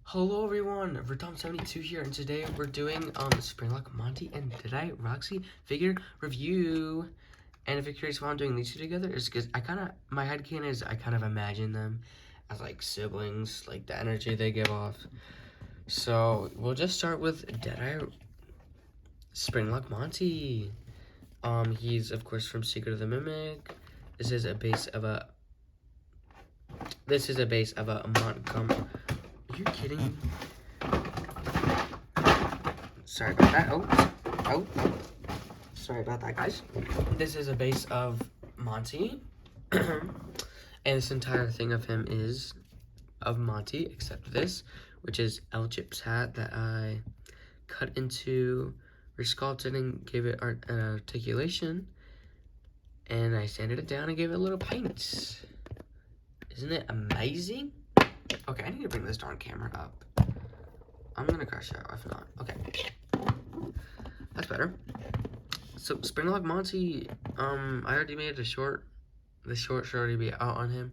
Hello everyone, Retom72 here, and today we're doing Springlock Monty and Deadeye Roxy figure review. And if you're curious why I'm doing these two together, is because my headcanon is I kind of imagine them as like siblings, like the energy they give off. So we'll just start with Deadeye Springlock Monty. He's of course from Secret of the Mimic. This is a base of a Montgomery. Are you kidding me? Sorry about that. Oh. Sorry about that, guys. This is a base of Monty. And this entire thing of him is of Monty, except this, which is L-Chip's hat that I cut into, resculpted and gave it articulation. And I sanded it down and gave it a little paint. Isn't it amazing? Okay, I need to bring this darn camera up. I'm gonna crash out if not. Okay. That's better. So Springlock Monty, I already made the short should already be out on him.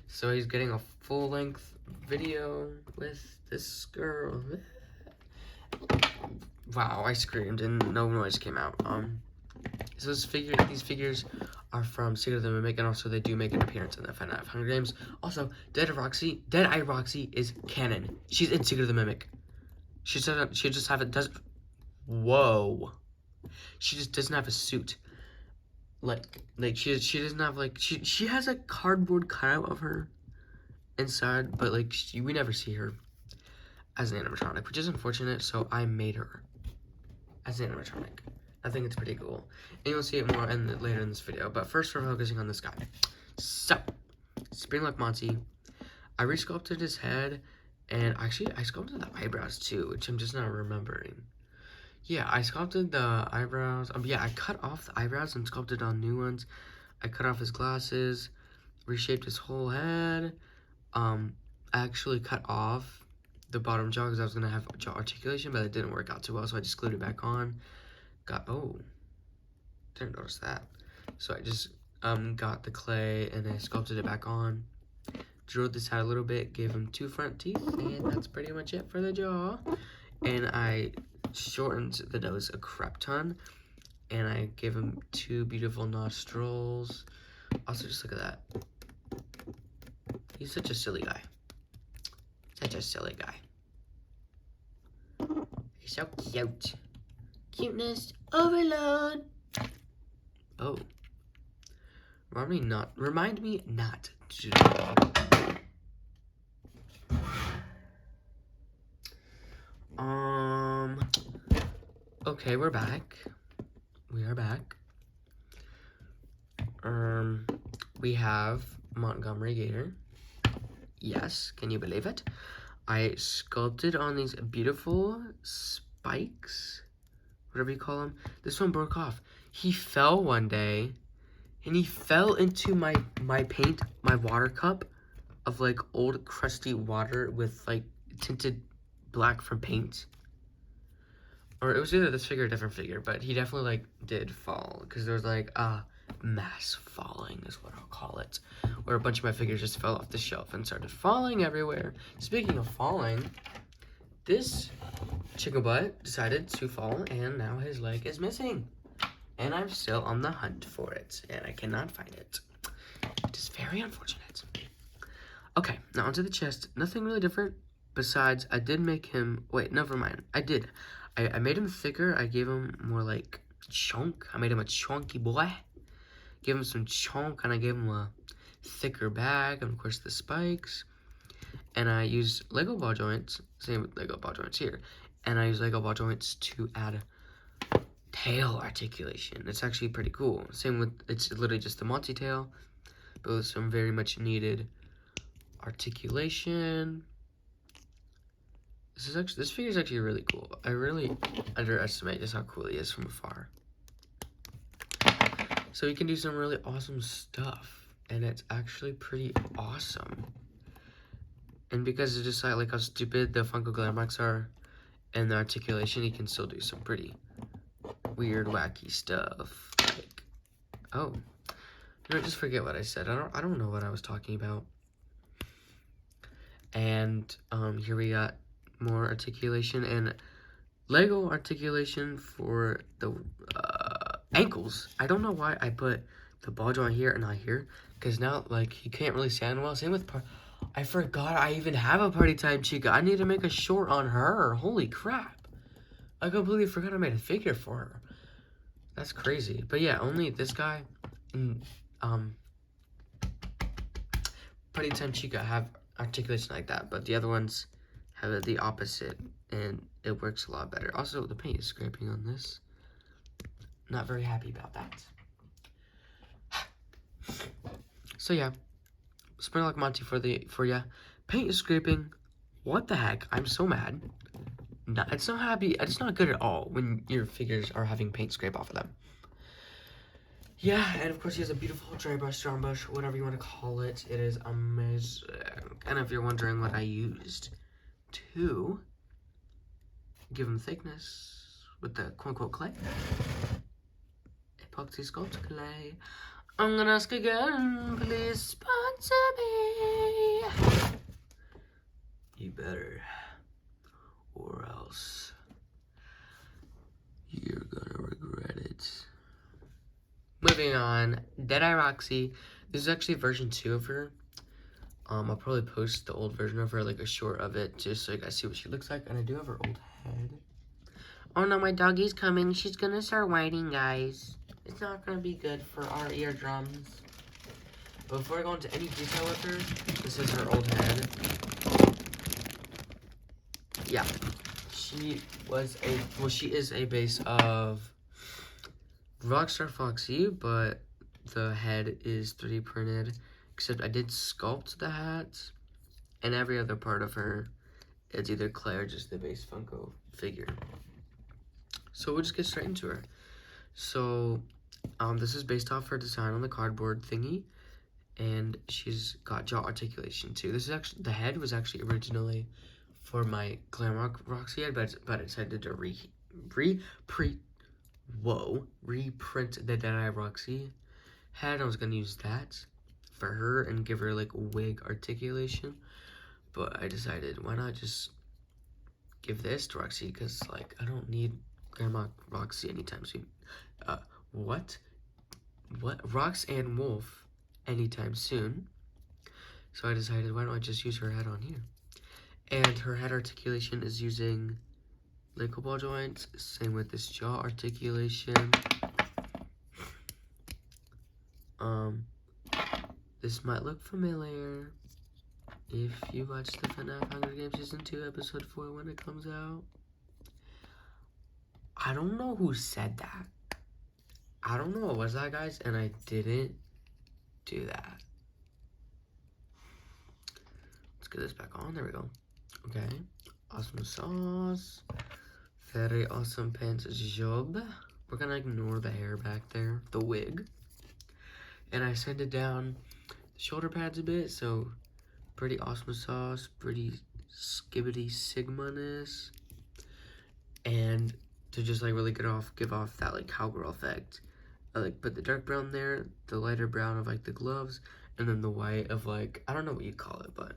So he's getting a full length video with this girl. Wow, I screamed and no noise came out. So these figures are from Secret of the Mimic, and also they do make an appearance in the Fnaf Hunger Games. Also, Deadeye Roxy is canon. She's in Secret of the Mimic. She just whoa. She just doesn't have a suit. Like she doesn't have she has a cardboard cutout of her inside, but we never see her as an animatronic, which is unfortunate. So I made her as an animatronic. I think it's pretty cool, and you'll see it more later in this video. But first, we're focusing on this guy. So, Springlock Monty. I resculpted his head, and actually, I sculpted the eyebrows too, which I'm just not remembering. Yeah, I sculpted the eyebrows. Yeah, I cut off the eyebrows and sculpted on new ones. I cut off his glasses, reshaped his whole head. I actually cut off the bottom jaw because I was gonna have jaw articulation, but it didn't work out too well, so I just glued it back on. Didn't notice that. So I just got the clay and I sculpted it back on. Drilled this out a little bit, gave him 2 front teeth, and that's pretty much it for the jaw. And I shortened the nose a crap ton, and I gave him 2 beautiful nostrils. Also, just look at that. He's such a silly guy. Such a silly guy. He's so cute. Cuteness overload. Oh. Remind me not to. Okay, we're back. We are back. We have Montgomery Gator. Yes, can you believe it? I sculpted on these beautiful spikes, whatever you call them. This one broke off. He fell one day, and he fell into my paint, my water cup of old crusty water with tinted black from paint. Or it was either this figure or a different figure, but he definitely did fall because there was mass falling is what I'll call it, where a bunch of my figures just fell off the shelf and started falling everywhere. Speaking of falling, this chicken butt decided to fall, and now his leg is missing. And I'm still on the hunt for it, and I cannot find it. It is very unfortunate. Okay, now onto the chest. Nothing really different, besides I did make him... Wait, never mind. I did. I made him thicker. I gave him more chunk. I made him a chunky boy. Gave him some chunk, and I gave him a thicker bag, and of course the spikes. And I used Lego ball joints, same with Lego ball joints here. And I used Lego ball joints to add tail articulation. It's actually pretty cool. Same with, it's literally just the Monty tail, but with some very much needed articulation. This figure is actually really cool. I really underestimate just how cool he is from afar. So you can do some really awesome stuff, and it's actually pretty awesome. And because it's just how stupid the Funko Glamrocks are and the articulation, you can still do some pretty weird, wacky stuff. Oh, just forget what I said. I don't know what I was talking about. And here we got more articulation and Lego articulation for the ankles. I don't know why I put the ball joint here and not here, because now like he can't really stand well. Same with I forgot I even have a party time chica. I need to make a short on her. Holy crap. I completely forgot I made a figure for her. That's crazy. But yeah, only this guy and party time chica have articulation like that, but the other ones have the opposite, and it works a lot better. Also, the paint is scraping on this. Not very happy about that. So yeah, Springlock Monty for ya. Paint is scraping. What the heck? I'm so mad. No, it's not happy. It's not good at all when your figures are having paint scrape off of them. Yeah, and of course he has a beautiful dry brush, strong brush, whatever you want to call it. It is amazing. And if you're wondering what I used to give him thickness with the quote-unquote clay, epoxy sculpt clay. I'm gonna ask again, please sponsor me. You better, or else you're gonna regret it. Moving on, Deadeye Roxy. This is actually version 2 of her. I'll probably post the old version of her, like a short of it, just so you guys see what she looks like. And I do have her old head. Oh no, my doggy's coming. She's gonna start whining, guys. It's not gonna be good for our eardrums. But before I go into any detail with her, this is her old head. Yeah. She is a base of Rockstar Foxy, but the head is 3D printed, except I did sculpt the hat, and every other part of her, it's either clay or just the base Funko figure. So we'll just get straight into her. So, this is based off her design on the cardboard thingy, and she's got jaw articulation too. This is actually, the head was actually originally for my Glam Roxy head, but I decided to reprint the Deadeye Roxy head. I was gonna use that for her and give her like wig articulation, but I decided why not just give this to Roxy, because like I don't need Grandma Roxy anytime soon. What Rox and Wolf anytime soon. So I decided why don't I just use her head on here. And her head articulation is using Lego ball joints. Same with this jaw articulation. This might look familiar if you watch the Fnaf Hunger Games Season 2 Episode 4 when it comes out. I don't know who said that. I don't know what was that, guys, and I didn't do that. Let's get this back on. There we go. Okay. Awesome sauce. Very awesome pants job. We're gonna ignore the hair back there, the wig. And I sanded down the shoulder pads a bit, so pretty awesome sauce, pretty skibbity sigma-ness. And to just like really give off that like cowgirl effect, I like put the dark brown there, the lighter brown of like the gloves, and then the white of like, I don't know what you call it, but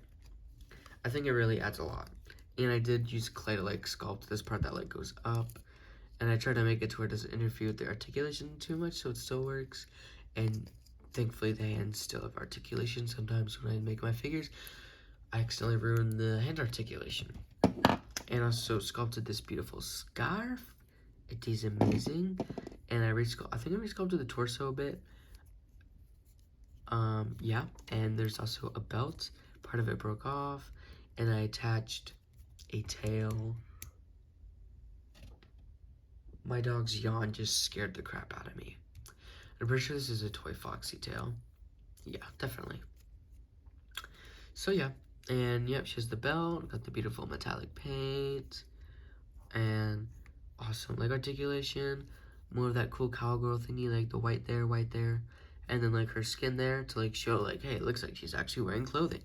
I think it really adds a lot. And I did use clay to like sculpt this part that like goes up, and I tried to make it to where it doesn't interfere with the articulation too much, so it still works. And thankfully the hands still have articulation. Sometimes when I make my figures, I accidentally ruin the hand articulation. And also sculpted this beautiful scarf. It is amazing. And I think I resculpted the torso a bit. Yeah, and there's also a belt. Part of it broke off, and I attached a tail. My dog's yawn just scared the crap out of me. I'm pretty sure this is a toy Foxy tail. Yeah, definitely. So yeah, and yep, she has the belt, got the beautiful metallic paint, and awesome leg articulation. More of that cool cowgirl thingy, like the white there, and then like her skin there to like show like, hey, it looks like she's actually wearing clothing.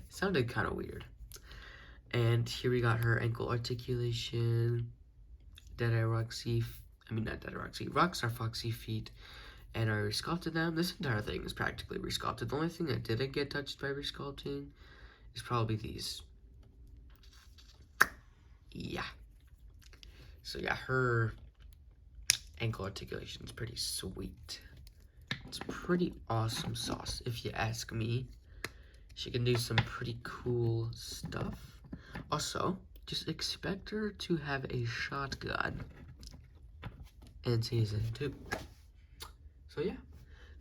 Sounded kind of weird. And here we got her ankle articulation, Deadeye Roxy, not Deadeye Roxy, Rockstar Foxy feet, and I resculpted them. This entire thing is practically resculpted. The only thing that didn't get touched by resculpting is probably these. Yeah. So yeah, her ankle articulation is pretty sweet. It's pretty awesome sauce, if you ask me. She can do some pretty cool stuff. Also, just expect her to have a shotgun in season 2. So yeah,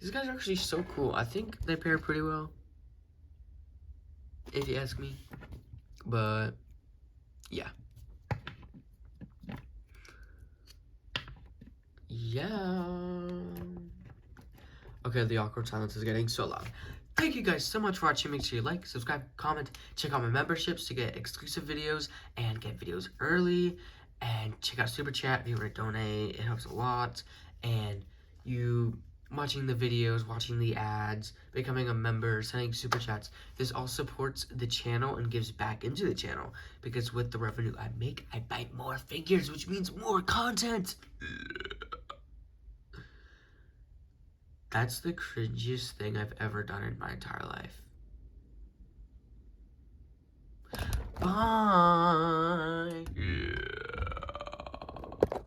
these guys are actually so cool. I think they pair pretty well, if you ask me. But yeah. Yeah. Okay, the awkward silence is getting so loud. Thank you guys so much for watching. Make sure you like, subscribe, comment, check out my memberships to get exclusive videos and get videos early. And check out Super Chat if you were to donate. It helps a lot. And you watching the videos, watching the ads, becoming a member, sending Super Chats. This all supports the channel and gives back into the channel. Because with the revenue I make, I buy more figures, which means more content. That's the cringiest thing I've ever done in my entire life. Bye.